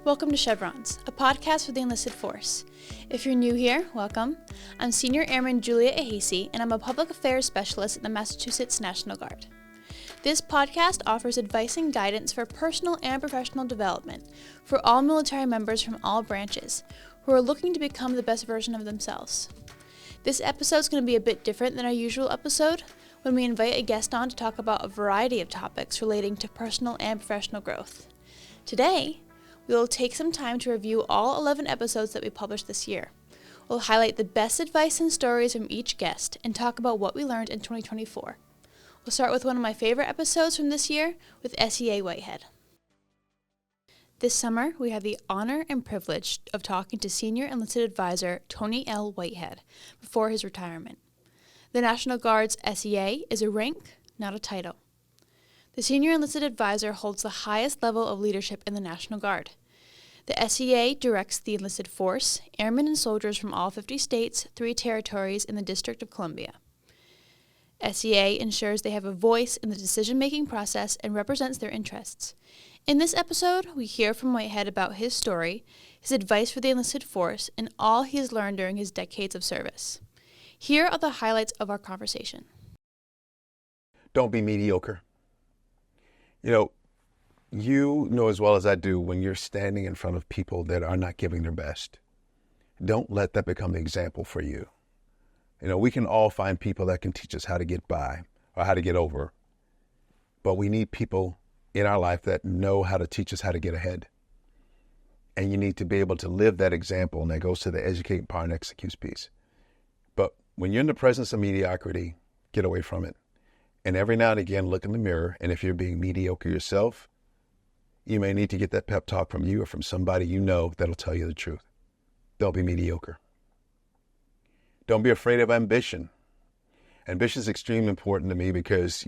Welcome to Chevrons, a podcast for the enlisted force. If you're new here, welcome. I'm Senior Airman Julia Ahasi, and I'm a public affairs specialist at the Massachusetts National Guard. This podcast offers advice and guidance for personal and professional development for all military members from all branches who are looking to become the best version of themselves. This episode is going to be a bit different than our usual episode when we invite a guest on to talk about a variety of topics relating to personal and professional growth. Today, we will take some time to review all 11 episodes that we published this year. We'll highlight the best advice and stories from each guest and talk about what we learned in 2024. We'll start with one of my favorite episodes from this year with SEA Whitehead. This summer, we had the honor and privilege of talking to Senior Enlisted Advisor Tony L. Whitehead before his retirement. The National Guard's SEA is a rank, not a title. The Senior Enlisted Advisor holds the highest level of leadership in the National Guard. The SEA directs the enlisted force, airmen and soldiers from all 50 states, 3 territories, in the District of Columbia. SEA ensures they have a voice in the decision-making process and represents their interests. In this episode, we hear from Whitehead about his story, his advice for the enlisted force, and all he has learned during his decades of service. Here are the highlights of our conversation. Don't be mediocre. You know as well as I do when you're standing in front of people that are not giving their best. Don't let that become the example for you. We can all find people that can teach us how to get by or how to get over. But we need people in our life that know how to teach us how to get ahead. And you need to be able to live that example, and that goes to the educate, empower, and execute piece. But when you're in the presence of mediocrity, get away from it. And every now and again, look in the mirror, and if you're being mediocre yourself, you may need to get that pep talk from you or from somebody you know that'll tell you the truth. Don't be mediocre. Don't be afraid of ambition. Ambition is extremely important to me because,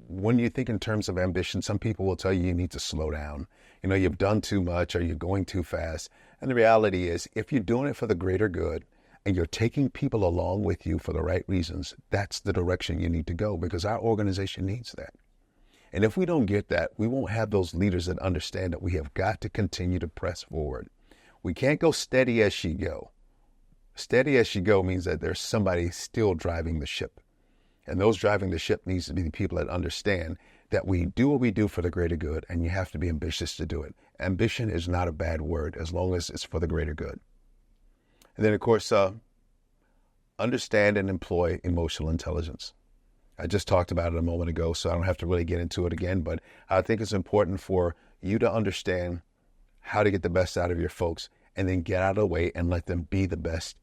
when you think in terms of ambition, some people will tell you need to slow down. You've done too much or you're going too fast. And the reality is, if you're doing it for the greater good, and you're taking people along with you for the right reasons, that's the direction you need to go because our organization needs that. And if we don't get that, we won't have those leaders that understand that we have got to continue to press forward. We can't go steady as she go. Steady as she go means that there's somebody still driving the ship. And those driving the ship needs to be the people that understand that we do what we do for the greater good, and you have to be ambitious to do it. Ambition is not a bad word as long as it's for the greater good. And then, of course, understand and employ emotional intelligence. I just talked about it a moment ago, so I don't have to really get into it again, but I think it's important for you to understand how to get the best out of your folks and then get out of the way and let them be the best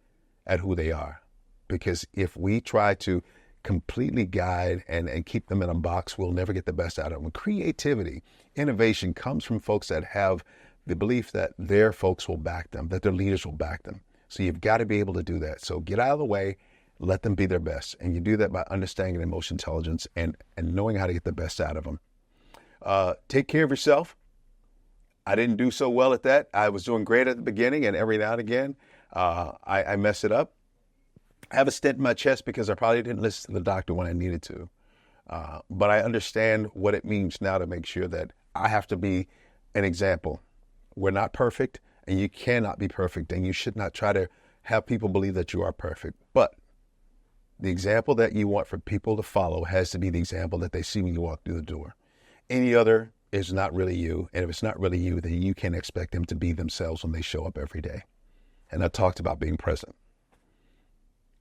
at who they are. Because if we try to completely guide and keep them in a box, we'll never get the best out of them. Creativity, innovation comes from folks that have the belief that their folks will back them, that their leaders will back them. So you've got to be able to do that. So get out of the way, let them be their best. And you do that by understanding emotional intelligence and knowing how to get the best out of them. Take care of yourself. I didn't do so well at that. I was doing great at the beginning, and every now and again, I mess it up. I have a stent in my chest because I probably didn't listen to the doctor when I needed to. But I understand what it means now to make sure that I have to be an example. We're not perfect. And you cannot be perfect, and you should not try to have people believe that you are perfect. But the example that you want for people to follow has to be the example that they see when you walk through the door. Any other is not really you, and if it's not really you, then you can't expect them to be themselves when they show up every day. And I talked about being present.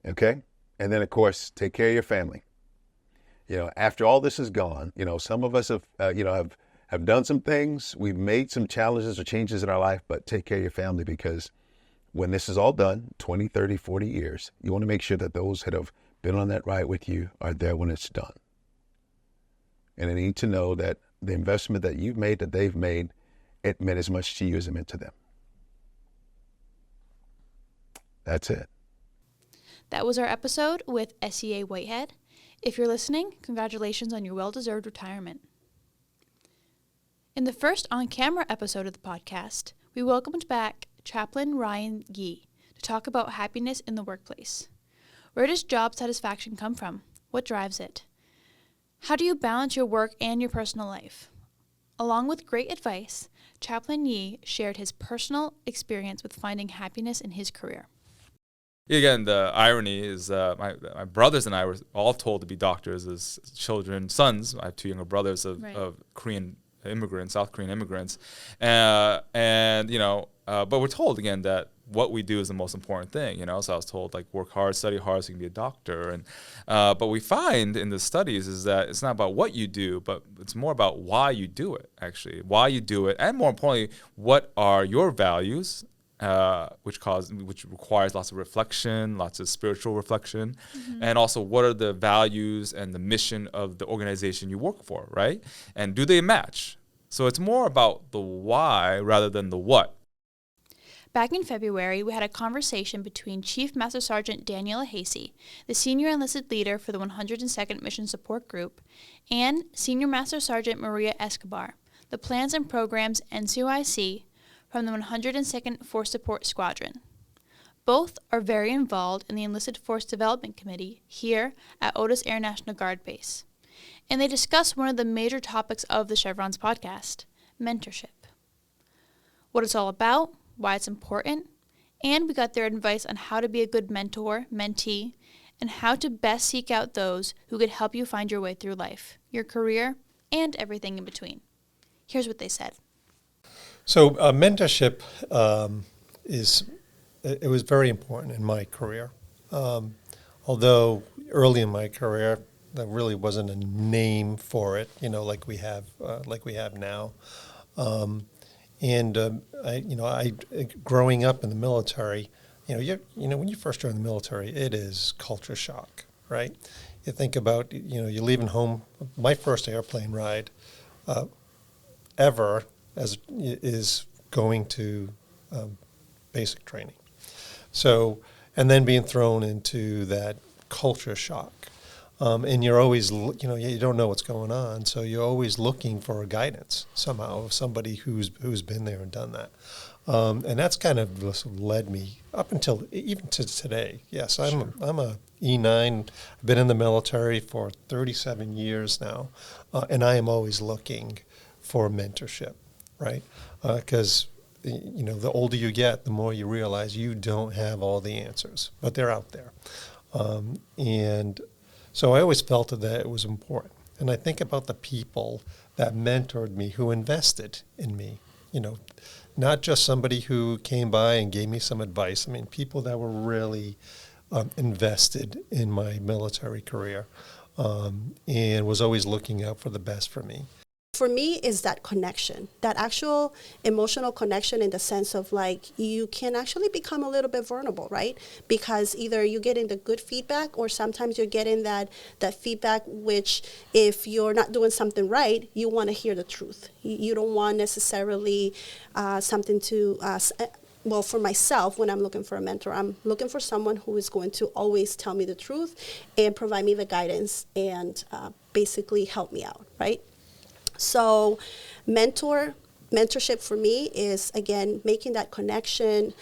Okay? And then, of course, take care of your family. After all this is gone, some of us have done some things, we've made some challenges or changes in our life, but take care of your family because when this is all done, 20, 30, 40 years, you want to make sure that those that have been on that ride with you are there when it's done. And they need to know that the investment that you've made, that they've made, it meant as much to you as it meant to them. That's it. That was our episode with SEA Whitehead. If you're listening, congratulations on your well-deserved retirement. In the first on-camera episode of the podcast, we welcomed back Chaplain Ryan Yee to talk about happiness in the workplace. Where does job satisfaction come from? What drives it? How do you balance your work and your personal life? Along with great advice, Chaplain Yee shared his personal experience with finding happiness in his career. Again, the irony is my brothers and I were all told to be doctors as children, sons. I have two younger brothers of Korean immigrants, South Korean immigrants. But we're told, again, that what we do is the most important thing, So I was told, like, work hard, study hard so you can be a doctor. And but we find in the studies is that it's not about what you do, but it's more about why you do it, actually. Why you do it, and more importantly, what are your values, which requires lots of reflection, lots of spiritual reflection, and also what are the values and the mission of the organization you work for, right? And do they match? So it's more about the why rather than the what. Back in February, we had a conversation between Chief Master Sergeant Daniel Ahasi, the senior enlisted leader for the 102nd Mission Support Group, and Senior Master Sergeant Maria Escobar, the Plans and Programs NCOIC from the 102nd Force Support Squadron. Both are very involved in the Enlisted Force Development Committee here at Otis Air National Guard Base. And they discuss one of the major topics of the Chevrons podcast, mentorship. What it's all about, why it's important, and we got their advice on how to be a good mentor, mentee, and how to best seek out those who could help you find your way through life, your career, and everything in between. Here's what they said. So mentorship it was very important in my career. Although early in my career, there really wasn't a name for it, like we have now. I growing up in the military, when you first join the military, it is culture shock, right? You think about, you're leaving home. My first airplane ride ever is going to basic training. So, and then being thrown into that culture shock. And you're always, you don't know what's going on, so you're always looking for a guidance somehow of somebody who's been there and done that. And that's kind of led me up until even to today. Yes, I'm a E9. I've been in the military for 37 years now, and I am always looking for mentorship, right? Because the older you get, the more you realize you don't have all the answers, but they're out there. And so I always felt that it was important. And I think about the people that mentored me, who invested in me, not just somebody who came by and gave me some advice. I mean, people that were really invested in my military career and was always looking out for the best for me. For me, is that connection, that actual emotional connection, in the sense of, like, you can actually become a little bit vulnerable, right? Because either you're getting the good feedback, or sometimes you're getting that feedback which, if you're not doing something right, you want to hear the truth. You don't want necessarily something to... Well, for myself, when I'm looking for a mentor, I'm looking for someone who is going to always tell me the truth and provide me the guidance and basically help me out, right? So mentorship for me is, again, making that connection,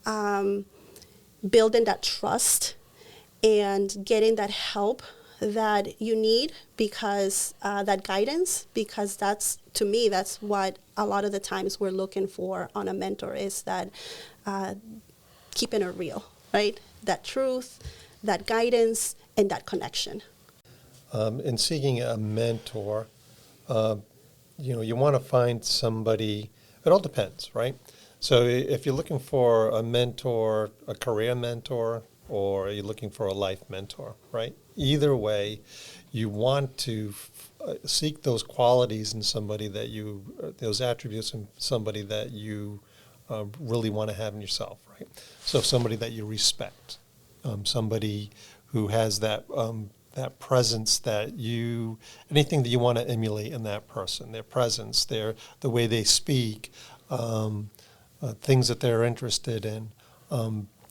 building that trust, and getting that help that you need, because that guidance, because that's, to me, that's what a lot of the times we're looking for on a mentor, is that keeping it real, right? That truth, that guidance, and that connection. In seeking a mentor, you want to find somebody, it all depends, right? So if you're looking for a mentor, a career mentor, or you're looking for a life mentor, right? Either way, you want to seek those qualities in somebody that those attributes in somebody that you really want to have in yourself, right? So somebody that you respect, somebody who has that presence that anything that you want to emulate in that person, their presence, the way they speak, things that they're interested in.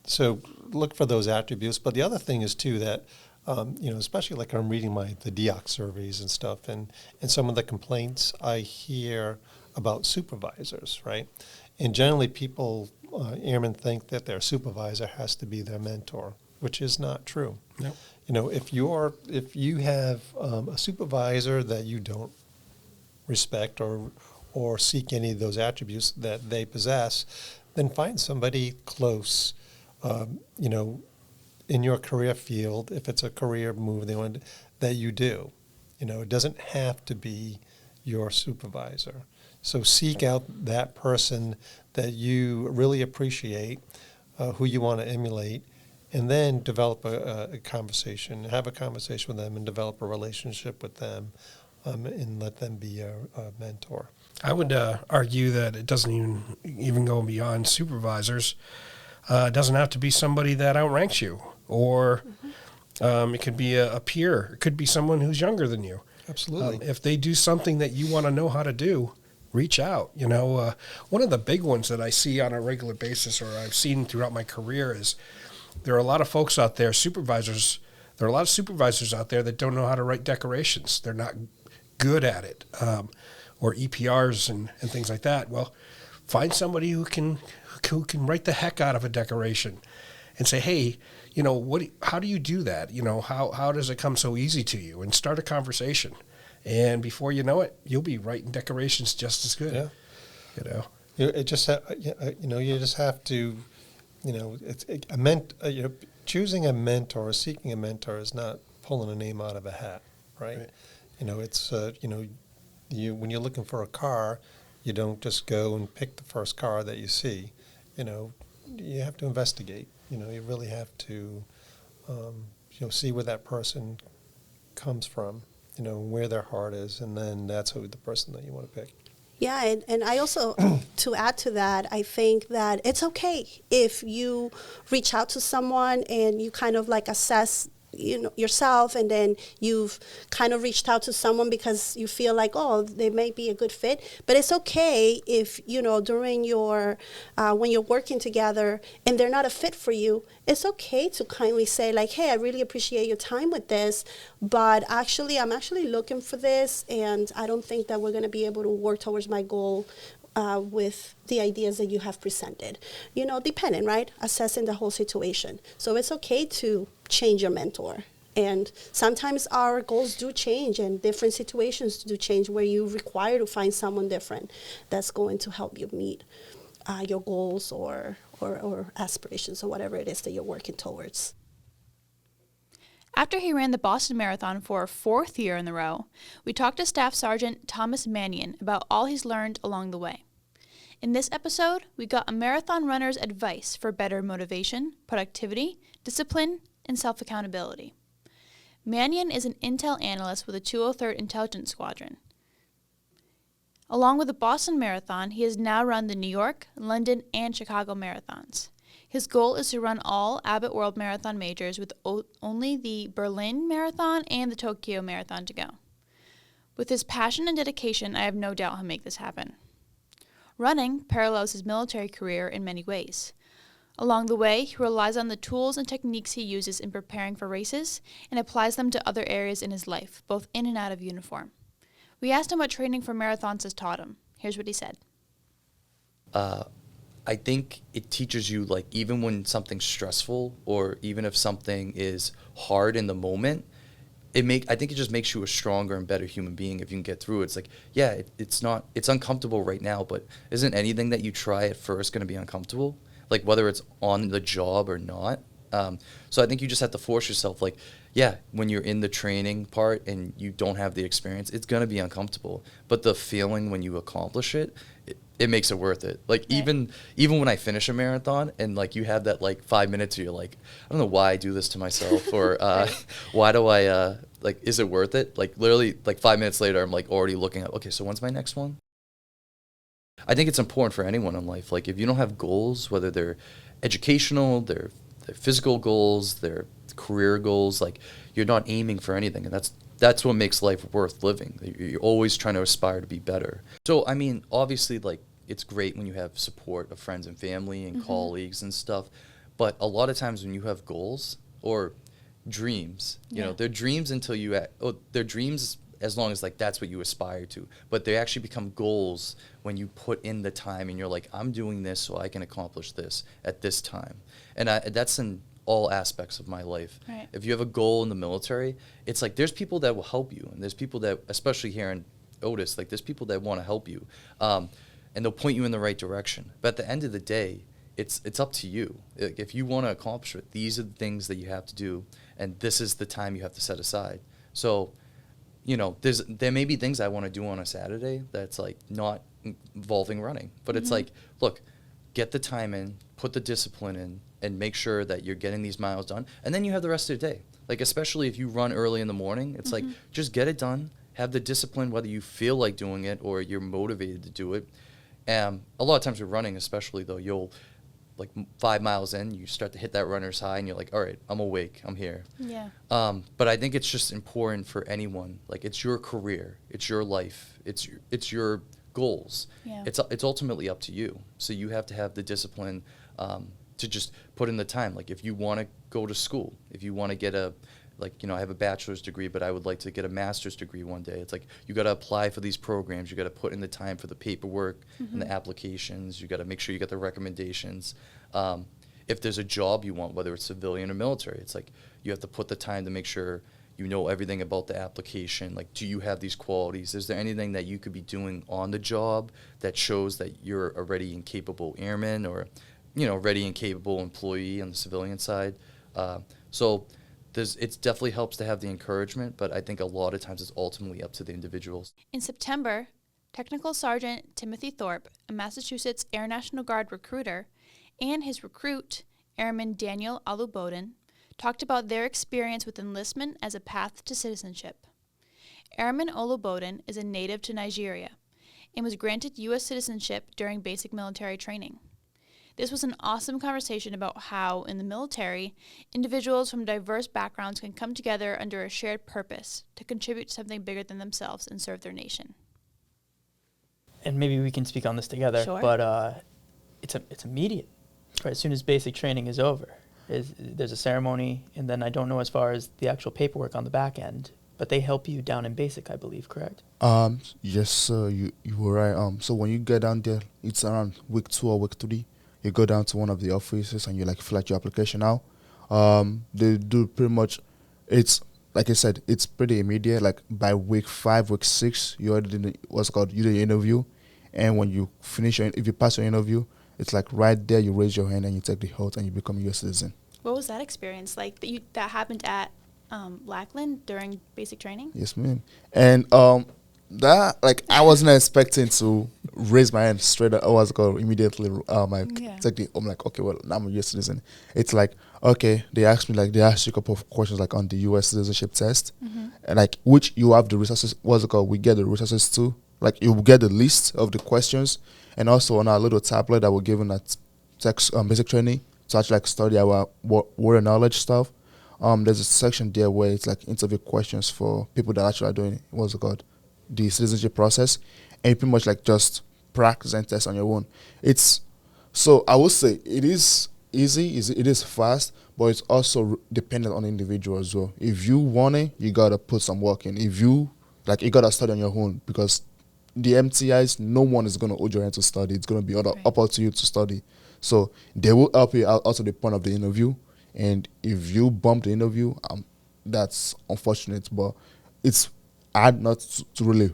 So look for those attributes. But the other thing is too that, especially like I'm reading the DEOC surveys and stuff, and some of the complaints I hear about supervisors, right? And generally people, airmen, think that their supervisor has to be their mentor, which is not true. No. If you have a supervisor that you don't respect or or seek any of those attributes that they possess, then find somebody close, in your career field, if it's a career move that you do. It doesn't have to be your supervisor. So seek out that person that you really appreciate, who you want to emulate, and then develop a conversation, have a conversation with them and develop a relationship with them, and let them be a mentor. I would argue that it doesn't even go beyond supervisors. It doesn't have to be somebody that outranks you, or it could be a peer. It could be someone who's younger than you. Absolutely. If they do something that you want to know how to do, reach out. One of the big ones that I see on a regular basis, or I've seen throughout my career, is there are a lot of folks out there, supervisors. There are a lot of supervisors out there that don't know how to write decorations. They're not good at it, or EPRs and things like that. Well, find somebody who can write the heck out of a decoration, and say, hey, how do you do that? How does it come so easy to you? And start a conversation. And before you know it, you'll be writing decorations just as good. Yeah. You just have to, choosing a mentor or seeking a mentor is not pulling a name out of a hat, right? It's, when you're looking for a car, you don't just go and pick the first car that you see. You have to investigate. You really have to, see where that person comes from, where their heart is, and then that's the person that you want to pick. Yeah, and I also, to add to that, I think that it's okay if you reach out to someone and you kind of like assess yourself, and then you've kind of reached out to someone because you feel like, oh, they may be a good fit. But it's okay if, during your, when you're working together and they're not a fit for you, it's okay to kindly say like, hey, I really appreciate your time with this, but actually, I'm actually looking for this, and I don't think that we're going to be able to work towards my goal with the ideas that you have presented. Depending, right? Assessing the whole situation. So it's okay to change your mentor. And sometimes our goals do change, and different situations do change where you require to find someone different that's going to help you meet your goals or aspirations or whatever it is that you're working towards. After he ran the Boston Marathon for a 4th year in a row, we talked to Staff Sergeant Thomas Mannion about all he's learned along the way. In this episode, we got a marathon runner's advice for better motivation, productivity, discipline, and self-accountability. Mannion is an intel analyst with the 203rd Intelligence Squadron. Along with the Boston Marathon, he has now run the New York, London, and Chicago marathons. His goal is to run all Abbott World Marathon majors with only the Berlin Marathon and the Tokyo Marathon to go. With his passion and dedication, I have no doubt he'll make this happen. Running parallels his military career in many ways. Along the way, he relies on the tools and techniques he uses in preparing for races and applies them to other areas in his life, both in and out of uniform. We asked him what training for marathons has taught him. Here's what he said. I think it teaches you, like, even when something's stressful or even if something is hard in the moment, I think it just makes you a stronger and better human being if you can get through it. It's like, yeah, it's uncomfortable right now, but isn't anything that you try at first going to be uncomfortable? Like, whether it's on the job or not. So I think you just have to force yourself, like, yeah, when you're in the training part and you don't have the experience, it's going to be uncomfortable. But the feeling when you accomplish it, it makes it worth it. Like, even when I finish a marathon and, like, you have that, like, 5 minutes where you're like, I don't know why I do this to myself, or why do I, like, is it worth it? Like, literally, like, 5 minutes later, I'm, like, already looking at, okay, so when's my next one? I think it's important for anyone in life. Like, if you don't have goals, whether they're educational, they're physical goals, they're career goals, like, you're not aiming for anything, and that's what makes life worth living. You're always trying to aspire to be better. So, I mean, obviously, like, it's great when you have support of friends and family and colleagues and stuff, but a lot of times when you have goals or dreams, you know, they're dreams until they're dreams as long as, like, that's what you aspire to, but they actually become goals when you put in the time and you're like, I'm doing this so I can accomplish this at this time. And that's in all aspects of my life. Right. If you have a goal in the military, it's like there's people that will help you, and there's people that, especially here in Otis, like there's people that want to help you, and they'll point you in the right direction. But at the end of the day, it's up to you. Like, if you want to accomplish it, these are the things that you have to do, and this is the time you have to set aside. So, there may be things I want to do on a Saturday that's like not involving running, but it's like, look, get the time in, put the discipline in, and make sure that you're getting these miles done, and then you have the rest of the day. Like, especially if you run early in the morning, it's like, just get it done, have the discipline, whether you feel like doing it or you're motivated to do it. A lot of times with running, especially though, you'll, like 5 miles in, you start to hit that runner's high, and you're like, all right, I'm awake, I'm here. Yeah. But I think it's just important for anyone. Like, it's your career, it's your life, it's your goals. Yeah. It's ultimately up to you. So you have to have the discipline to just put in the time. Like, if you want to go to school, if you want to get I have a bachelor's degree, but I would like to get a master's degree one day. It's like, you got to apply for these programs. You got to put in the time for the paperwork and the applications. You got to make sure you get the recommendations. If there's a job you want, whether it's civilian or military, it's like, you have to put the time to make sure you know everything about the application. Like, do you have these qualities? Is there anything that you could be doing on the job that shows that you're a ready and capable airman, or, ready and capable employee on the civilian side? It definitely helps to have the encouragement, but I think a lot of times it's ultimately up to the individuals. In September, Technical Sergeant Timothy Thorpe, a Massachusetts Air National Guard recruiter, and his recruit, Airman Daniel Aluboden, talked about their experience with enlistment as a path to citizenship. Airman Oluboden is a native to Nigeria and was granted U.S. citizenship during basic military training. This was an awesome conversation about how, in the military, individuals from diverse backgrounds can come together under a shared purpose to contribute to something bigger than themselves and serve their nation. And maybe we can speak on this together, Sure. But it's immediate, right? As soon as basic training is over, there's a ceremony, and then I don't know as far as the actual paperwork on the back end, but they help you down in basic, I believe, correct? Yes, sir, you were right. So when you get down there, it's around week 2 or week 3. You go down to one of the offices and you fill out your application out. They do pretty much, it's like I said, it's pretty immediate. Like by week 5, week 6, you already did you did your interview, and when you finish if you pass your interview, it's like right there you raise your hand and you take the oath and you become a U.S. citizen. What was that experience like that happened at Lackland during basic training? Yes, ma'am. And that I wasn't expecting to raise my hand straight up. Immediately. I'm like, okay, well, now I'm a U.S. citizen. It's like, okay, they asked you a couple of questions on the U.S. citizenship test, and which you have the resources. We get the resources too. You will get the list of the questions, and also on our little tablet that we're given at basic training to actually study our word knowledge stuff. There's a section there where it's interview questions for people that actually are doing the citizenship process, and you pretty much just practice and test on your own. So I would say it is easy, it is fast, but it's also dependent on the individual as well. If you want it, you gotta put some work in. If you you gotta study on your own, because the MTIs, no one is gonna hold your hand to study. It's gonna be up to you to study. So they will help you out to the point of the interview, and if you bump the interview, that's unfortunate, but it's hard not to really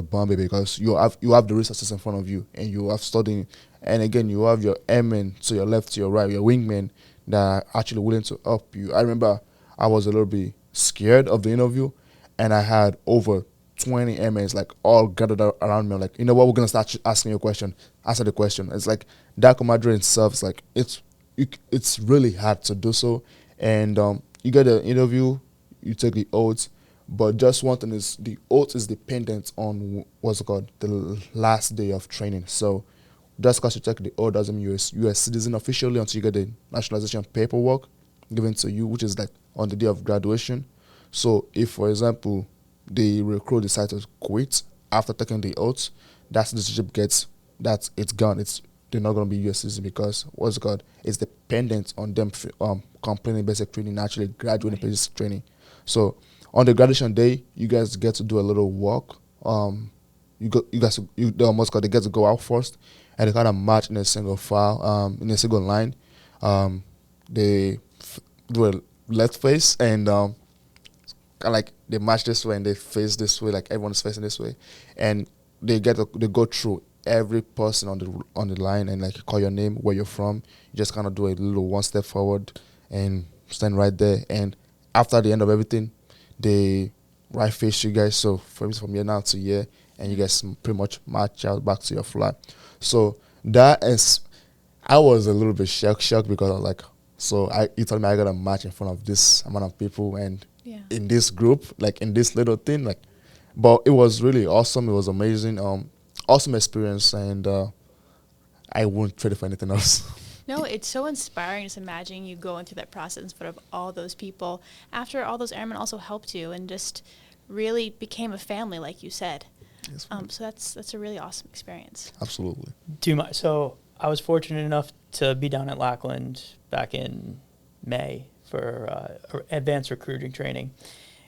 bomb it, because you have the resources in front of you, and you have studying, and again you have your airmen to your left, to your right, your wingmen that are actually willing to help you. I remember I was a little bit scared of the interview, and I had over 20 airmen all gathered around me. What, we're gonna start asking you a question. Answer the question. It's that camaraderie itself. It's really hard to do so, and you get the interview, you take the oath. But just one thing is, the oath is dependent on the last day of training. So just because you take the oath doesn't mean you're a citizen officially until you get the nationalization paperwork given to you, which is on the day of graduation. So if, for example, the recruit decides to quit after taking the oath, that citizenship it's gone. They're not going to be U.S. citizen, because it's dependent on them completing basic training and actually graduating basic training. So on the graduation day, you guys get to do a little walk. They get to go out first, and they kind of march in a single file, in a single line. They do a left face, and like they march this way and they face this way, like everyone's facing this way, and they go through every person on the line and like call your name, where you're from. You just kind of do a little one step forward and stand right there. And after the end of everything, they right face you guys. So from here now to here, and you guys pretty much march out back to your flat. So that is, I was a little bit shocked because I was like, so you told me I gotta march in front of this amount of people and in this group, like in this little thing, like. But it was really awesome. It was amazing. Awesome experience, and I wouldn't trade it for anything else. No, it's so inspiring just imagining you going through that process in front of all those people after all those airmen also helped you and just really became a family, like you said. Yes, So that's a really awesome experience. absolutely. So I was fortunate enough to be down at Lackland back in May for advanced recruiting training.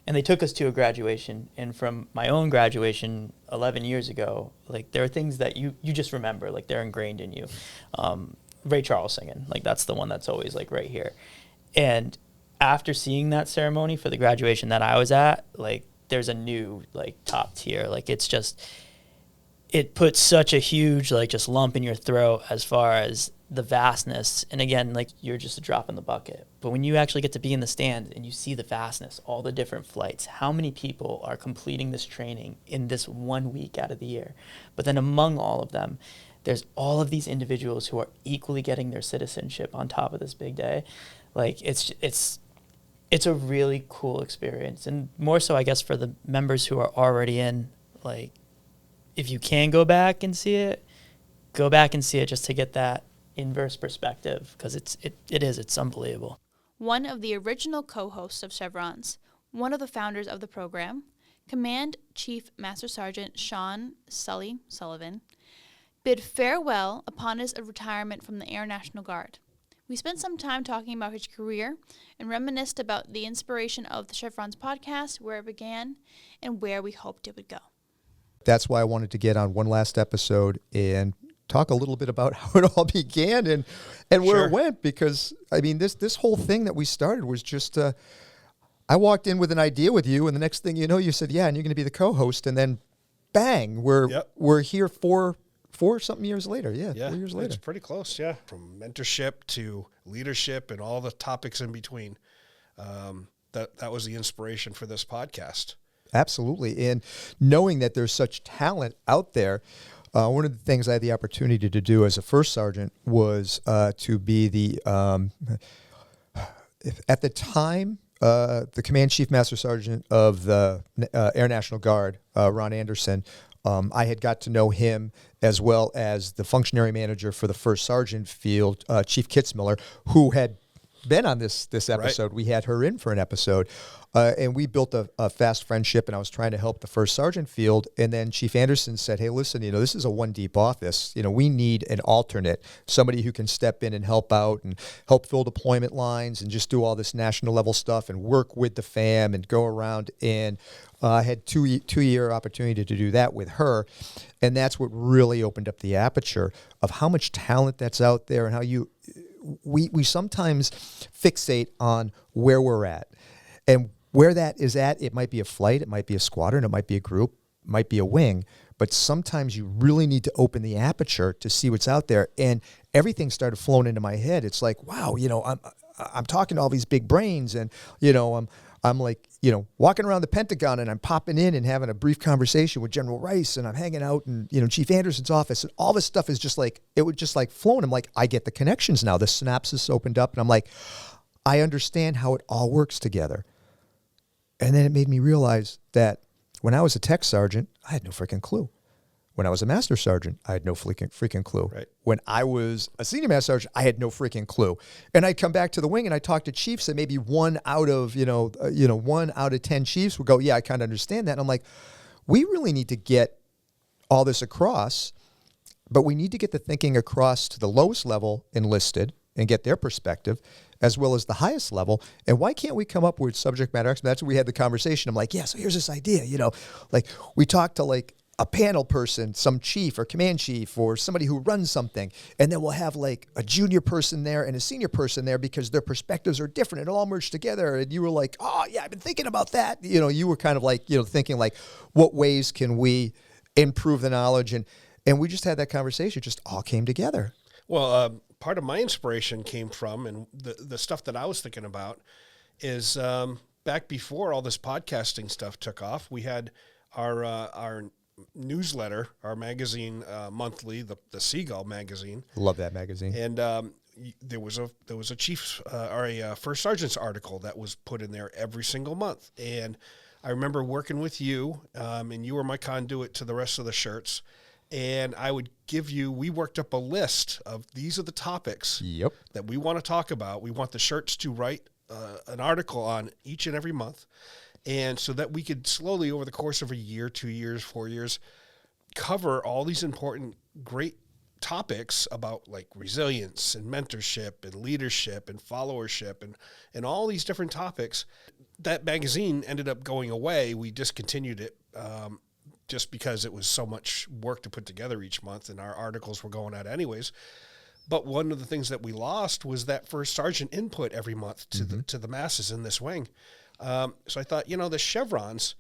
And they took us to a graduation. And from my own graduation 11 years ago, like there are things that you just remember, like they're ingrained in you. Ray Charles singing, like that's the one that's always like right here. And after seeing that ceremony for the graduation that I was at, like there's a new like top tier. Like it's just, it puts such a huge like just lump in your throat as far as the vastness. And again, like you're just a drop in the bucket. But when you actually get to be in the stand and you see the vastness, all the different flights, how many people are completing this training in this 1 week out of the year. But then among all of them, there's all of these individuals who are equally getting their citizenship on top of this big day. Like it's a really cool experience. And more so, I guess, for the members who are already in, like, if you can go back and see it, go back and see it just to get that inverse perspective, because it's unbelievable. One of the original co-hosts of Chevrons, one of the founders of the program, Command Chief Master Sergeant Sean Sully Sullivan, bid farewell upon his retirement from the Air National Guard. We spent some time talking about his career and reminisced about the inspiration of the Chevrons podcast, where it began, and where we hoped it would go. That's why I wanted to get on one last episode and talk a little bit about how it all began and where it went, because I mean this whole thing that we started was just I walked in with an idea with you, and the next thing you know, you said, yeah, and you're going to be the co-host, and then bang, we're here four something years later. 4 years later. It's pretty close, from mentorship to leadership and all the topics in between. That was the inspiration for this podcast. Absolutely. And knowing that there's such talent out there, one of the things I had the opportunity to do as a first sergeant was to be the, at the time, the Command Chief Master Sergeant of the Air National Guard, Ron Anderson. I had got to know him as well as the functionary manager for the first sergeant field, Chief Kitzmiller, who had been on this episode. Right. We had her in for an episode. And we built a fast friendship, and I was trying to help the first sergeant field. And then Chief Anderson said, hey, listen, this is a one deep office. We need an alternate, somebody who can step in and help out and help fill deployment lines and just do all this national level stuff and work with the FAM and go around. And I had two-year opportunity to do that with her. And that's what really opened up the aperture of how much talent that's out there and how we sometimes fixate on where we're at. And where that is at, it might be a flight, it might be a squadron, it might be a group, it might be a wing, but sometimes you really need to open the aperture to see what's out there. And everything started flowing into my head. It's like, wow, I'm talking to all these big brains, and I'm like, walking around the Pentagon, and I'm popping in and having a brief conversation with General Rice, and I'm hanging out in, Chief Anderson's office, and all this stuff is just like, it would just like flowing. I'm like, I get the connections now. The synapses opened up, and I'm like, I understand how it all works together. And then it made me realize that when I was a tech sergeant, I had no freaking clue. When I was a master sergeant, I had no freaking clue. Right. When I was a senior master sergeant, I had no freaking clue. And I'd come back to the wing and I'd talk to chiefs, and maybe 1 out of 10 chiefs would go, yeah, I kind of understand that. And I'm like, we really need to get all this across, but we need to get the thinking across to the lowest level enlisted and get their perspective, as well as the highest level. And why can't we come up with subject matter experts? That's what we had the conversation. I'm like, yeah, so here's this idea, like we talked to like a panel person, some chief or command chief or somebody who runs something, and then we'll have like a junior person there and a senior person there because their perspectives are different. It all merged together, and you were like, oh yeah, I've been thinking about that. You were kind of like, thinking like, what ways can we improve the knowledge, and we just had that conversation. It just all came together. Well, part of my inspiration came from, and the stuff that I was thinking about is back before all this podcasting stuff took off, we had our newsletter, our magazine, monthly, the Seagull magazine. Love that magazine. And there was a chief's or a first sergeant's article that was put in there every single month. And I remember working with you, and you were my conduit to the rest of the shirts. And I would we worked up a list of these are the topics that we want to talk about. We want the shirts to write an article on each and every month. And so that we could slowly, over the course of a year, 2 years, 4 years, cover all these important, great topics about like resilience and mentorship and leadership and followership and all these different topics. That magazine ended up going away. We discontinued it just because it was so much work to put together each month, and our articles were going out anyways. But one of the things that we lost was that first sergeant input every month to the masses in this wing. So I thought, the chevrons,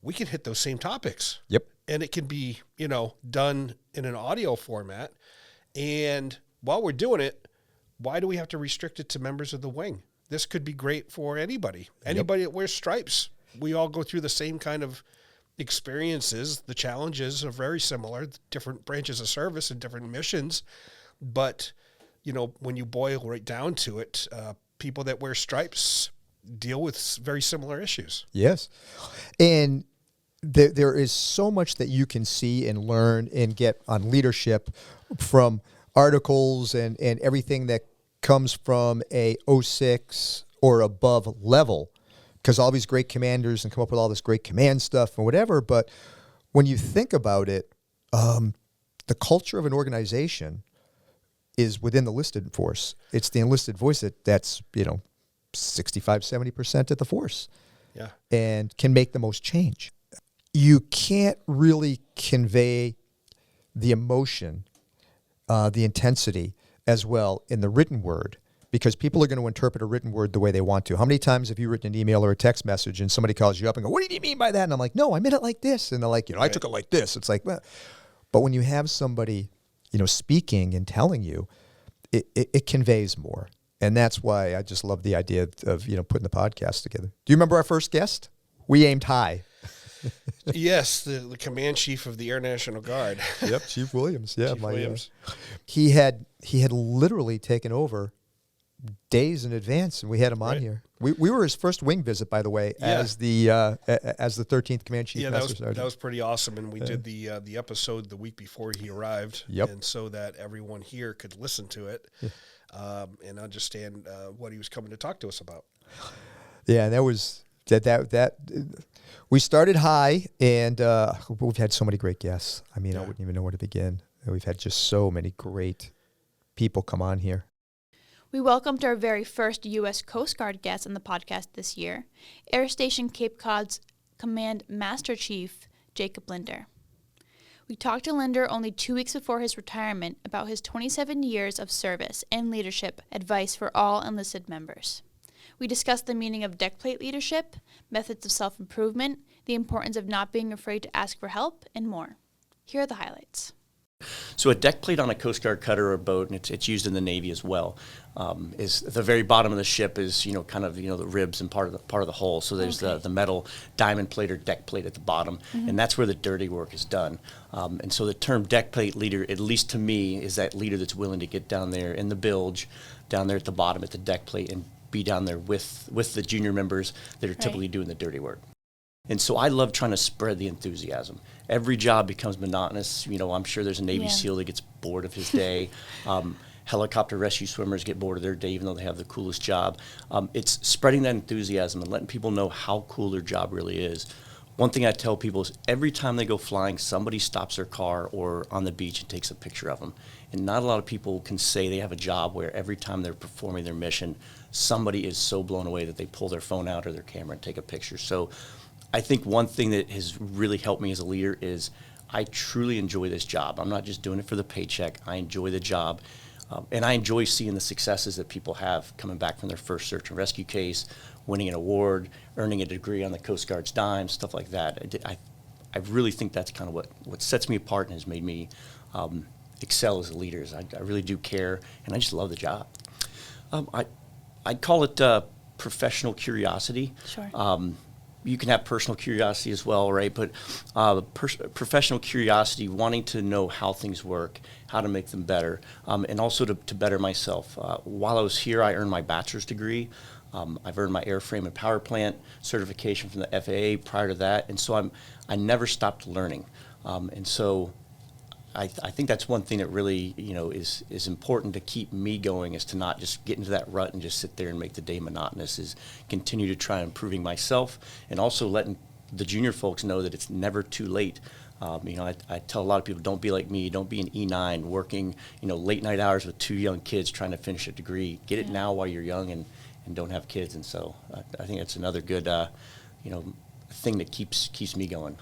we can hit those same topics. Yep. And it can be, done in an audio format. And while we're doing it, why do we have to restrict it to members of the wing? This could be great for anybody. Anybody that wears stripes. We all go through the same kind of experiences. The challenges are very similar, different branches of service and different missions. But, when you boil right down to it, people that wear stripes deal with very similar issues. Yes. And there is so much that you can see and learn and get on leadership from articles and everything that comes from a 06 or above level, because all these great commanders and come up with all this great command stuff and whatever. But when you think about it, the culture of an organization is within the enlisted force. It's the enlisted voice that's 65, 70% of the force. Yeah. And can make the most change. You can't really convey the emotion, the intensity as well in the written word, because people are going to interpret a written word the way they want to. How many times have you written an email or a text message and somebody calls you up and go, what do you mean by that? And I'm like, no, I meant it like this. And they're like, I took it like this. It's like, well. But when you have somebody, speaking and telling you, it conveys more. And that's why I just love the idea of, putting the podcast together. Do you remember our first guest? We aimed high. Yes, the command chief of the Air National Guard. Yep, Chief Williams. Yeah, Chief Williams. He had literally taken over days in advance, and we had him on here. We were his first wing visit, by the way, as the 13th Command Chief. Yeah, Master Sergeant. that was pretty awesome, and we did the episode the week before he arrived, and so that everyone here could listen to it and understand what he was coming to talk to us about. Yeah, and that was that. We started high, and we've had so many great guests. I mean, I wouldn't even know where to begin. We've had just so many great people come on here. We welcomed our very first U.S. Coast Guard guest on the podcast this year, Air Station Cape Cod's Command Master Chief, Jacob Linder. We talked to Linder only 2 weeks before his retirement about his 27 years of service and leadership advice for all enlisted members. We discussed the meaning of deckplate leadership, methods of self-improvement, the importance of not being afraid to ask for help, and more. Here are the highlights. So a deck plate on a Coast Guard cutter or boat, and it's used in the Navy as well, is the very bottom of the ship is, kind of, the ribs and part of the hull. So there's the metal diamond plate or deck plate at the bottom, and that's where the dirty work is done. And so the term deck plate leader, at least to me, is that leader that's willing to get down there in the bilge, down there at the bottom at the deck plate, and be down there with the junior members that are typically doing the dirty work. And so I love trying to spread the enthusiasm. Every job becomes monotonous. I'm sure there's a Navy SEAL that gets bored of his day. Helicopter rescue swimmers get bored of their day even though they have the coolest job. It's spreading that enthusiasm and letting people know how cool their job really is. One thing I tell people is every time they go flying, somebody stops their car or on the beach and takes a picture of them. And not a lot of people can say they have a job where every time they're performing their mission, somebody is so blown away that they pull their phone out or their camera and take a picture. So I think one thing that has really helped me as a leader is I truly enjoy this job. I'm not just doing it for the paycheck. I enjoy the job. And I enjoy seeing the successes that people have coming back from their first search and rescue case, winning an award, earning a degree on the Coast Guard's dime, stuff like that. I really think that's kind of what sets me apart and has made me excel as a leader. Is I really do care, and I just love the job. I'd call it professional curiosity. Sure. You can have personal curiosity as well, right? But professional curiosity, wanting to know how things work, how to make them better, and also to better myself. While I was here, I earned my bachelor's degree. I've earned my airframe and power plant certification from the FAA prior to that, and so I never stopped learning. And so I think that's one thing that really, is important to keep me going, is to not just get into that rut and just sit there and make the day monotonous, is continue to try improving myself, and also letting the junior folks know that it's never too late. I tell a lot of people, don't be like me, don't be an E9 working, late night hours with 2 young kids trying to finish a degree. Get it now while you're young and don't have kids. And so I think that's another good, thing that keeps me going.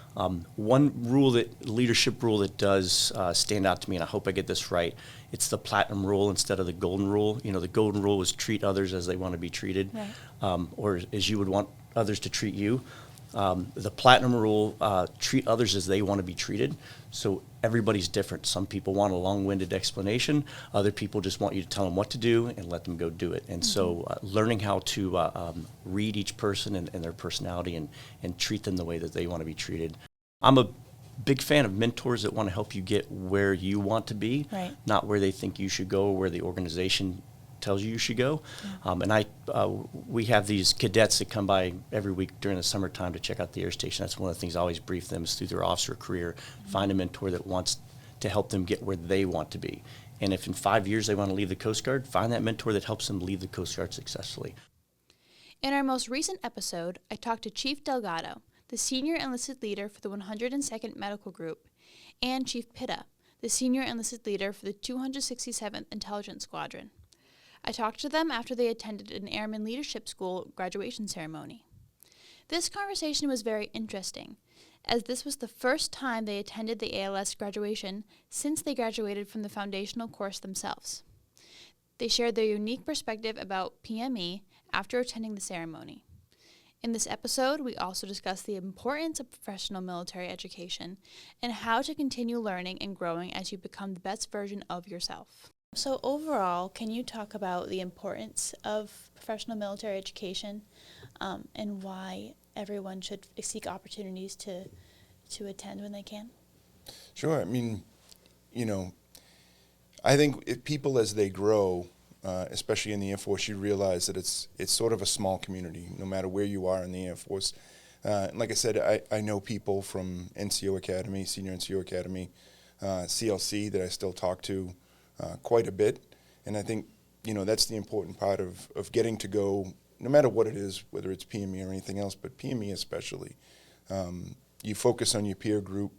One leadership rule that does stand out to me, and I hope I get this right, it's the platinum rule instead of the golden rule. The golden rule was treat others as they want to be treated, right. Or as you would want others to treat you. The platinum rule, treat others as they want to be treated. So everybody's different. Some people want a long-winded explanation. Other people just want you to tell them what to do and let them go do it. And so learning how to read each person and their personality and treat them the way that they want to be treated. I'm a big fan of mentors that want to help you get where you want to be, right. Not where they think you should go or where the organization tells you should go. Yeah. We have these cadets that come by every week during the summertime to check out the air station. That's one of the things I always brief them, is through their officer career, find a mentor that wants to help them get where they want to be. And if in 5 years they want to leave the Coast Guard, find that mentor that helps them leave the Coast Guard successfully. In our most recent episode, I talked to Chief Delgado, the senior enlisted leader for the 102nd Medical Group, and Chief Pitta, the senior enlisted leader for the 267th Intelligence Squadron. I talked to them after they attended an Airman Leadership School graduation ceremony. This conversation was very interesting, as this was the first time they attended the ALS graduation since they graduated from the foundational course themselves. They shared their unique perspective about PME after attending the ceremony. In this episode, we also discussed the importance of professional military education and how to continue learning and growing as you become the best version of yourself. So overall, can you talk about the importance of professional military education and why everyone should seek opportunities to attend when they can? Sure. I mean, I think if people, as they grow, especially in the Air Force, you realize that it's sort of a small community, no matter where you are in the Air Force. Like I said, I know people from NCO Academy, Senior NCO Academy, CLC, that I still talk to quite a bit. And I think, that's the important part of getting to go, no matter what it is, whether it's PME or anything else, but PME especially. You focus on your peer group,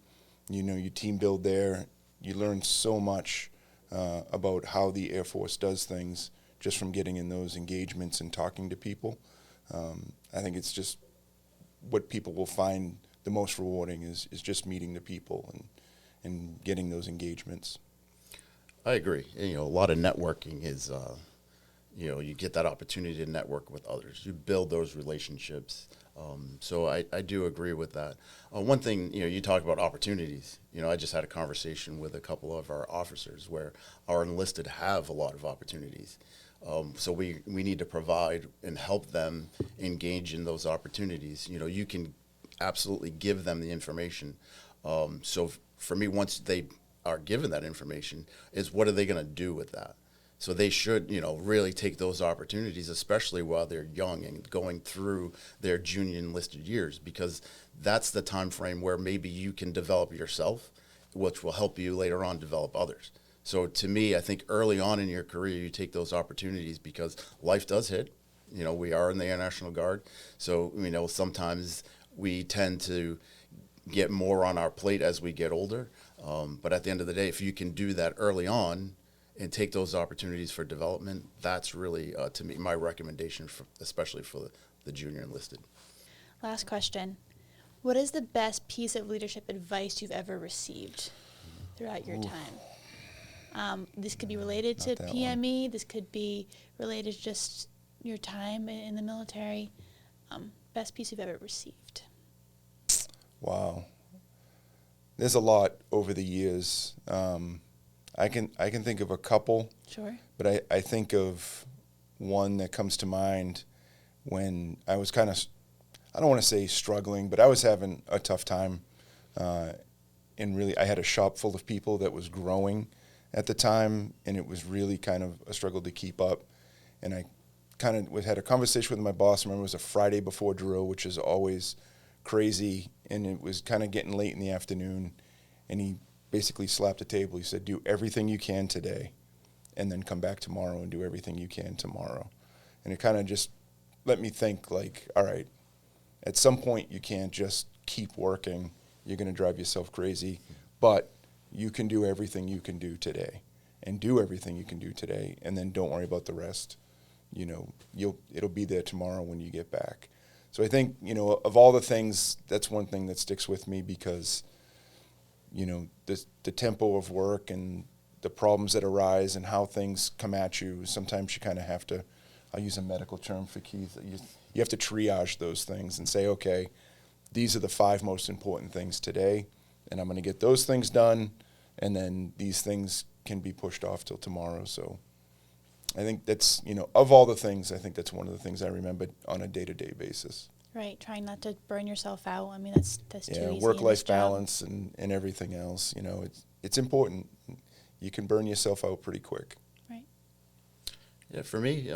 you team build there. You learn so much about how the Air Force does things just from getting in those engagements and talking to people. I think it's just what people will find the most rewarding is just meeting the people and getting those engagements. I agree. A lot of networking is, you get that opportunity to network with others. You build those relationships. So I do agree with that. One thing, you talk about opportunities. I just had a conversation with a couple of our officers where our enlisted have a lot of opportunities. So we need to provide and help them engage in those opportunities. You can absolutely give them the information. So for me, once they are given that information, is what are they going to do with that? So they should, really take those opportunities, especially while they're young and going through their junior enlisted years, because that's the time frame where maybe you can develop yourself, which will help you later on develop others. So to me, I think early on in your career, you take those opportunities because life does hit. We are in the Air National Guard. So, sometimes we tend to get more on our plate as we get older. But at the end of the day, if you can do that early on and take those opportunities for development, that's really, to me, my recommendation, especially for the junior enlisted. Last question. What is the best piece of leadership advice you've ever received throughout your time? This could be related to PME. This could be related to just your time in the military. Best piece you've ever received. Wow. There's a lot over the years. I can think of a couple. Sure. But I think of one that comes to mind when I was kind of, I don't want to say struggling, but I was having a tough time. And really, I had a shop full of people that was growing at the time, and it was really kind of a struggle to keep up. And I kind of had a conversation with my boss. I remember it was a Friday before drill, which is always crazy, and it was kind of getting late in the afternoon, and he basically slapped the table. He said, do everything you can today, and then come back tomorrow and do everything you can tomorrow. And it kind of just let me think, like, all right, at some point you can't just keep working. You're going to drive yourself crazy, but you can do everything you can do today, and do everything you can do today, and then don't worry about the rest. You know, it'll be there tomorrow when you get back. So I think, you know, of all the things, that's one thing that sticks with me, because, you know, the tempo of work and the problems that arise and how things come at you, sometimes you kind of have to, I'll use a medical term for Keith, you have to triage those things and say, okay, these are the 5 most important things today, and I'm going to get those things done, and then these things can be pushed off till tomorrow. So I think that's, you know, of all the things, I think that's one of the things I remember on a day-to-day basis. Right, trying not to burn yourself out. I mean, that's too easy. Yeah, work-life balance and everything else, you know, it's important. You can burn yourself out pretty quick. Right. Yeah, for me,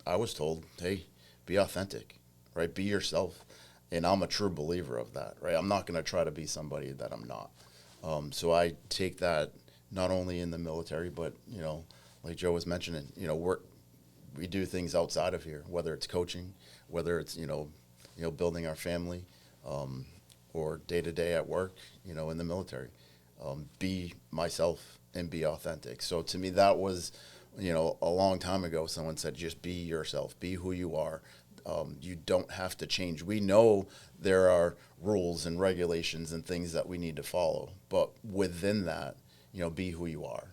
I was told, hey, be authentic, right? Be yourself. And I'm a true believer of that, right? I'm not going to try to be somebody that I'm not. So I take that not only in the military, but, you know, like Joe was mentioning, you know, we do things outside of here, whether it's coaching, whether it's, you know, building our family, or day-to-day at work, you know, in the military. Be myself and be authentic. So to me, that was, you know, a long time ago, someone said, just be yourself, be who you are. You don't have to change. We know there are rules and regulations and things that we need to follow, but within that, you know, be who you are.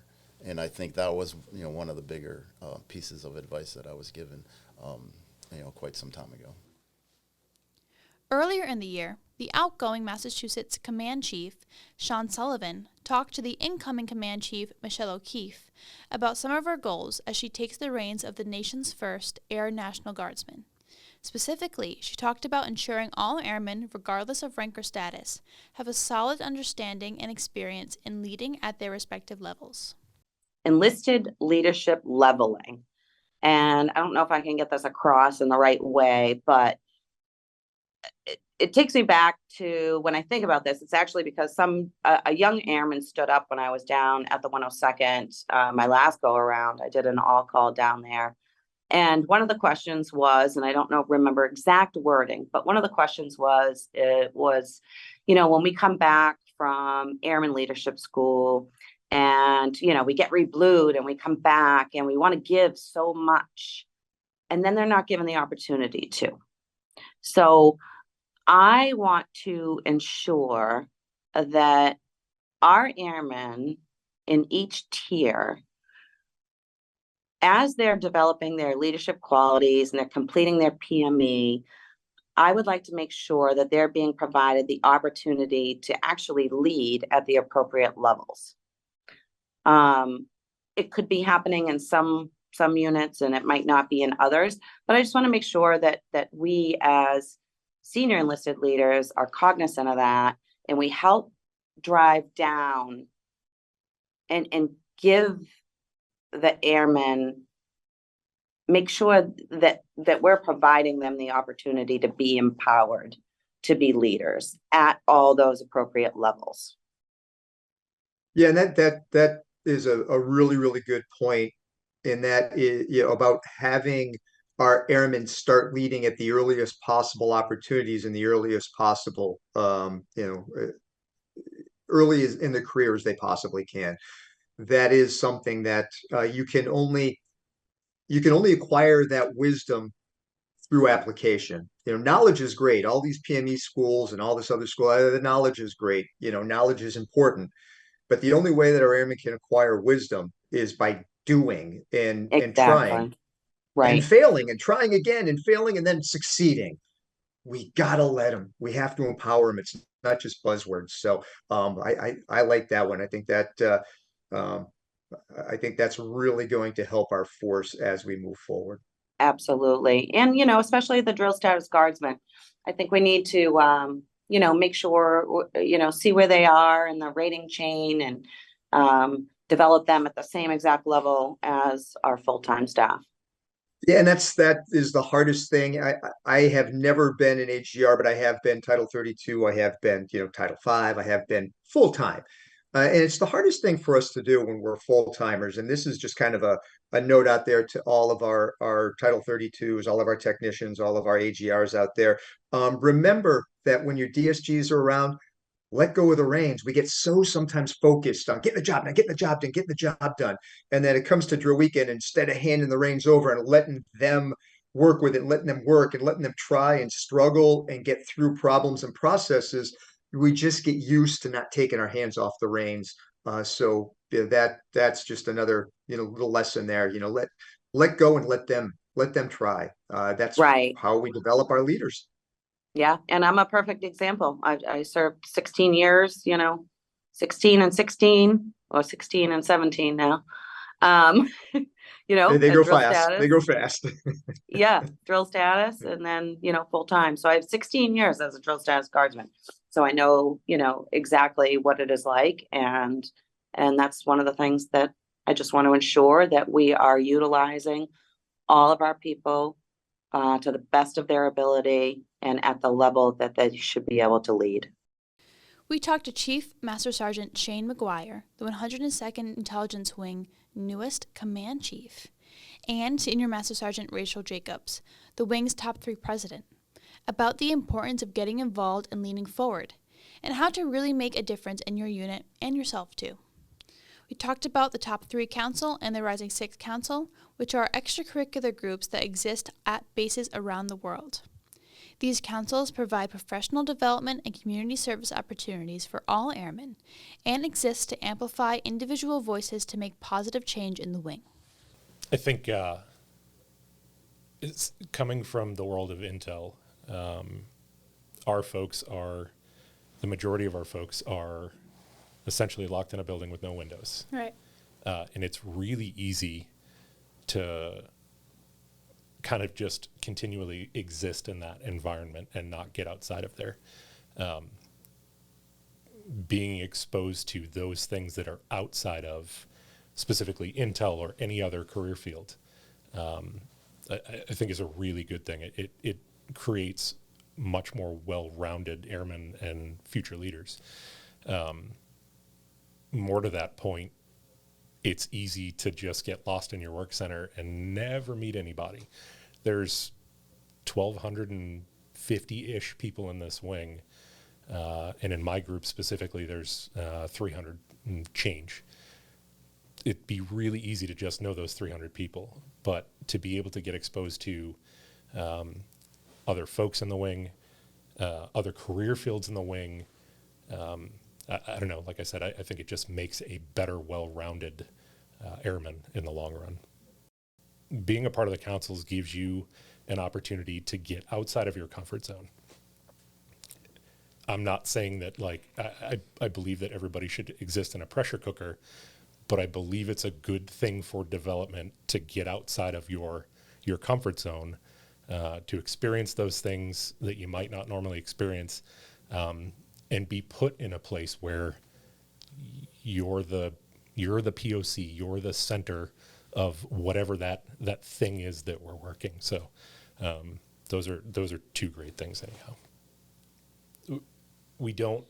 And I think that was, you know, one of the bigger pieces of advice that I was given, you know, quite some time ago. Earlier in the year, the outgoing Massachusetts Command Chief, Sean Sullivan, talked to the incoming Command Chief, Michelle O'Keefe, about some of her goals as she takes the reins of the nation's first Air National Guardsman. Specifically, she talked about ensuring all airmen, regardless of rank or status, have a solid understanding and experience in leading at their respective levels. Enlisted leadership leveling. And I don't know if I can get this across in the right way, but it takes me back to when I think about this. It's actually because a young airman stood up when I was down at the 102nd, my last go around. I did an all call down there. And one of the questions was, and I don't remember exact wording, but one of the questions was, you know, when we come back from Airman Leadership School and, you know, we get reblued and we come back and we want to give so much, and then they're not given the opportunity to. So I want to ensure that our airmen in each tier, as they're developing their leadership qualities and they're completing their PME, I would like to make sure that they're being provided the opportunity to actually lead at the appropriate levels. It could be happening in some units and it might not be in others, but I just want to make sure that we as senior enlisted leaders are cognizant of that, and we help drive down and give the airmen, make sure that we're providing them the opportunity to be empowered to be leaders at all those appropriate levels. Yeah, and that is a really, really good point. And that is, you know, about having our airmen start leading at the earliest possible opportunities and the earliest possible, early as in the career as they possibly can. That is something that you can only acquire that wisdom through application. Knowledge is great. All these PME schools and all this other school, the knowledge is great. Knowledge is important. But the only way that our airmen can acquire wisdom is by doing and trying Exactly. Right. and failing and trying again and failing and then succeeding. We gotta let them. We have to empower them. It's not just buzzwords. So I like that one. Um, I think that's really going to help our force as we move forward. Absolutely. And, especially the drill status guardsmen, I think we need to, make sure, see where they are in the rating chain and develop them at the same exact level as our full-time staff. Yeah, and that is the hardest thing. I have never been in AGR, but I have been Title 32. I have been, Title 5. I have been full time. And it's the hardest thing for us to do when we're full timers. And this is just kind of a note out there to all of our Title 32s, all of our technicians, all of our AGRs out there. Remember that when your DSGs are around, let go of the reins. We get so sometimes focused on getting the job done, getting the job done. And then it comes to drill weekend, instead of handing the reins over and letting them work with it, letting them work and letting them try and struggle and get through problems and processes, we just get used to not taking our hands off the reins. So that's just another, little lesson there. Let go and let them try. That's right. how we develop our leaders. Yeah. And I'm a perfect example. I served 16 years, 16 and 16 or 16 and 17 now. They go fast. Status. They go fast. Yeah. Drill status. And then, full time. So I have 16 years as a drill status guardsman. So I know, exactly what it is like. And that's one of the things that I just want to ensure that we are utilizing all of our people to the best of their ability and at the level that they should be able to lead. We talked to Chief Master Sergeant Shane McGuire, the 102nd Intelligence Wing newest command chief, and Senior Master Sergeant Rachel Jacobs, the wing's top 3 president, about the importance of getting involved and leaning forward, and how to really make a difference in your unit and yourself too. We talked about the Top 3 Council and the Rising 6 Council, which are extracurricular groups that exist at bases around the world. These councils provide professional development and community service opportunities for all airmen and exist to amplify individual voices to make positive change in the wing. I think it's coming from the world of intel. The majority of our folks are essentially locked in a building with no windows. Right. And it's really easy to kind of just continually exist in that environment and not get outside of there. Being exposed to those things that are outside of specifically intel or any other career field, I think is a really good thing. It creates much more well-rounded airmen and future leaders. More to that point, it's easy to just get lost in your work center and never meet anybody. There's 1,250-ish people in this wing, and in my group specifically, there's 300 and change. It'd be really easy to just know those 300 people, but to be able to get exposed to other folks in the wing, other career fields in the wing, I don't know. Like I said, I think it just makes a better, well-rounded airman in the long run. Being a part of the councils gives you an opportunity to get outside of your comfort zone. I'm not saying that, like, I believe that everybody should exist in a pressure cooker, but I believe it's a good thing for development to get outside of your comfort zone, to experience those things that you might not normally experience, and be put in a place where you're the POC, you're the center of whatever that thing is that we're working. So those are 2 great things anyhow. We don't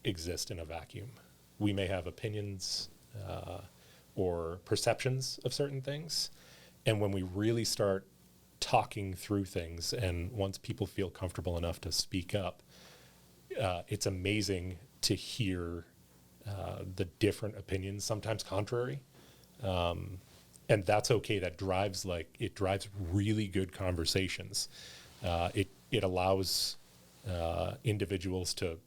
exist in a vacuum. We may have opinions or perceptions of certain things, and when we really start talking through things, and once people feel comfortable enough to speak up, it's amazing to hear the different opinions, sometimes contrary, and that's okay. That drives really good conversations. It allows individuals to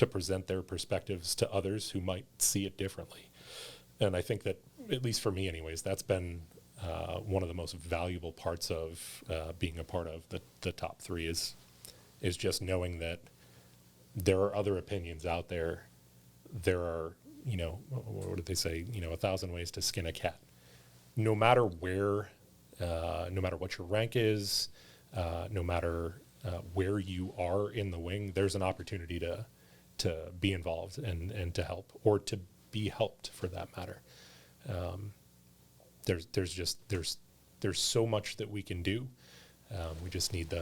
present their perspectives to others who might see it differently. And I think that, at least for me anyways, that's been one of the most valuable parts of being a part of the top three is just knowing that there are other opinions out there. There are, what did they say? 1,000 ways to skin a cat. No matter where, no matter what your rank is, no matter where you are in the wing, there's an opportunity to be involved and to help, or to be helped for that matter. There's so much that we can do. We just need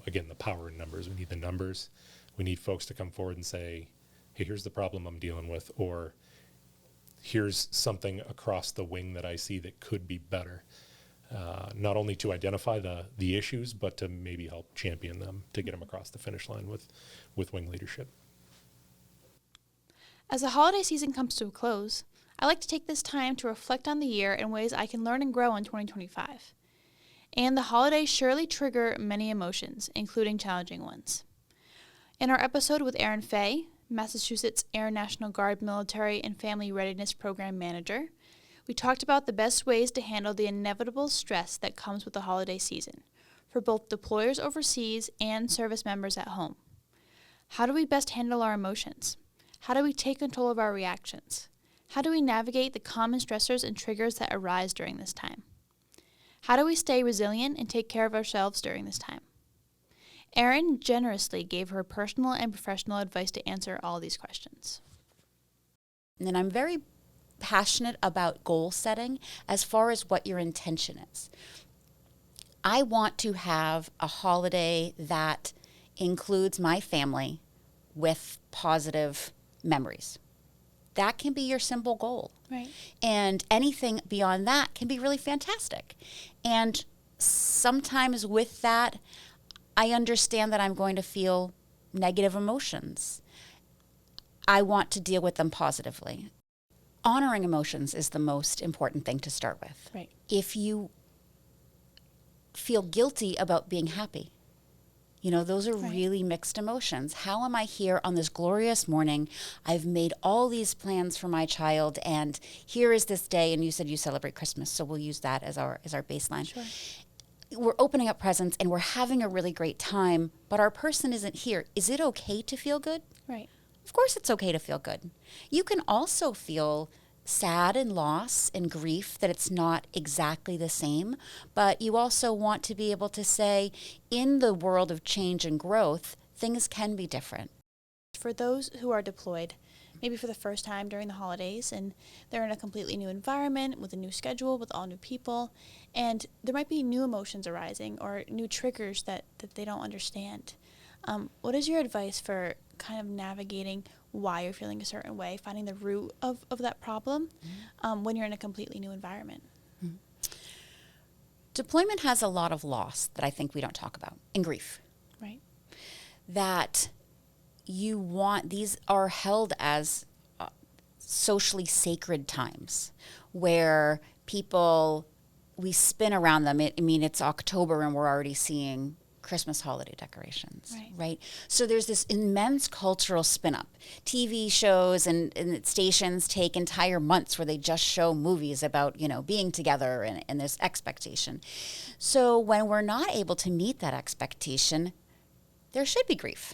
again, the power in numbers. We need the numbers. We need folks to come forward and say, hey, here's the problem I'm dealing with, or here's something across the wing that I see that could be better. Not only to identify the issues, but to maybe help champion them to get them across the finish line with wing leadership. As the holiday season comes to a close, I like to take this time to reflect on the year in ways I can learn and grow in 2025. And the holidays surely trigger many emotions, including challenging ones. In our episode with Erin Fay, Massachusetts Air National Guard Military and Family Readiness Program Manager, we talked about the best ways to handle the inevitable stress that comes with the holiday season, for both deployers overseas and service members at home. How do we best handle our emotions? How do we take control of our reactions? How do we navigate the common stressors and triggers that arise during this time? How do we stay resilient and take care of ourselves during this time? Erin generously gave her personal and professional advice to answer all these questions. And I'm very passionate about goal setting as far as what your intention is. I want to have a holiday that includes my family with positive memories. That can be your simple goal. Right. And anything beyond that can be really fantastic. And sometimes with that, I understand that I'm going to feel negative emotions. I want to deal with them positively. Honoring emotions is the most important thing to start with. Right. If you feel guilty about being happy, those are really mixed emotions. How am I here on this glorious morning? I've made all these plans for my child, and here is this day, and you said you celebrate Christmas, so we'll use that as our baseline. Sure. We're opening up presents, and we're having a really great time, but our person isn't here. Is it okay to feel good? Right. Of course it's okay to feel good. You can also feel sad and loss and grief that it's not exactly the same, but you also want to be able to say, in the world of change and growth, things can be different. For those who are deployed, maybe for the first time during the holidays, and they're in a completely new environment with a new schedule, with all new people, and there might be new emotions arising or new triggers that they don't understand. What is your advice for kind of navigating why you're feeling a certain way, finding the root of that problem when you're in a completely new environment? Mm-hmm. Deployment has a lot of loss that I think we don't talk about, and grief. Right. That these are held as socially sacred times where we spin around them. It's October and we're already seeing Christmas holiday decorations, right? So there's this immense cultural spin up. TV shows and stations take entire months where they just show movies about, being together and this expectation. So when we're not able to meet that expectation, there should be grief.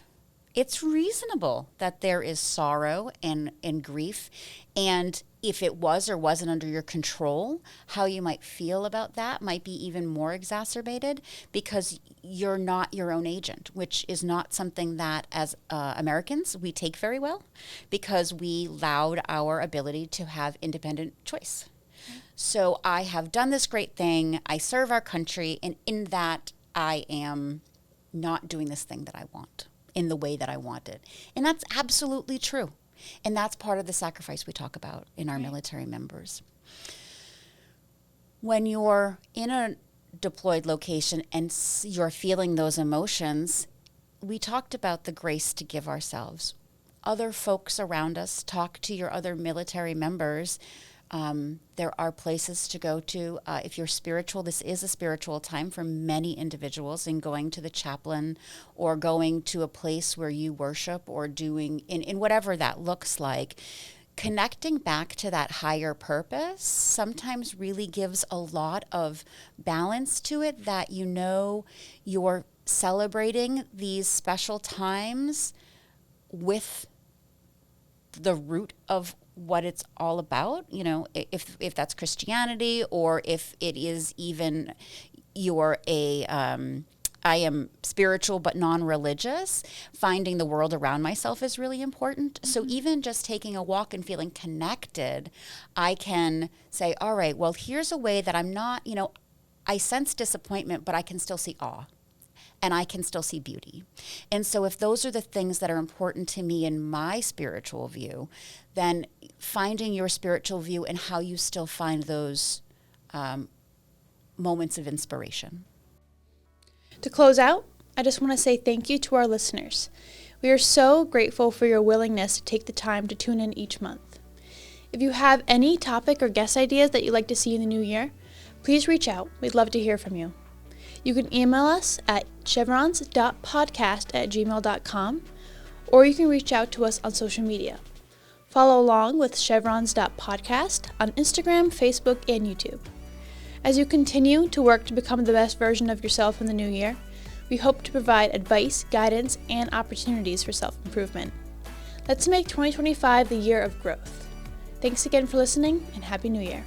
It's reasonable that there is sorrow and grief, and if it was or wasn't under your control, how you might feel about that might be even more exacerbated because you're not your own agent, which is not something that as Americans we take very well because we laud our ability to have independent choice. So I have done this great thing, I serve our country, and in that I am not doing this thing that I want in the way that I want it. And that's absolutely true. And that's part of the sacrifice we talk about in our military members. When you're in a deployed location and you're feeling those emotions, we talked about the grace to give ourselves. Other folks around us, talk to your other military members There are places to go to. If you're spiritual, this is a spiritual time for many individuals, and going to the chaplain or going to a place where you worship or doing in whatever that looks like, connecting back to that higher purpose sometimes really gives a lot of balance to it, that you know you're celebrating these special times with the root of what it's all about. You know, if that's Christianity, or if it is even you're I am spiritual but non-religious, finding the world around myself is really important. So even just taking a walk and feeling connected, I can say, all right, well, here's a way that I'm not, I sense disappointment, but I can still see awe. And I can still see beauty. And so if those are the things that are important to me in my spiritual view, then finding your spiritual view and how you still find those moments of inspiration. To close out, I just want to say thank you to our listeners. We are so grateful for your willingness to take the time to tune in each month. If you have any topic or guest ideas that you'd like to see in the new year, please reach out. We'd love to hear from you. You can email us at chevrons.podcast@gmail.com, or you can reach out to us on social media. Follow along with chevrons.podcast on Instagram, Facebook, and YouTube. As you continue to work to become the best version of yourself in the new year, we hope to provide advice, guidance, and opportunities for self-improvement. Let's make 2025 the year of growth. Thanks again for listening, and Happy New Year.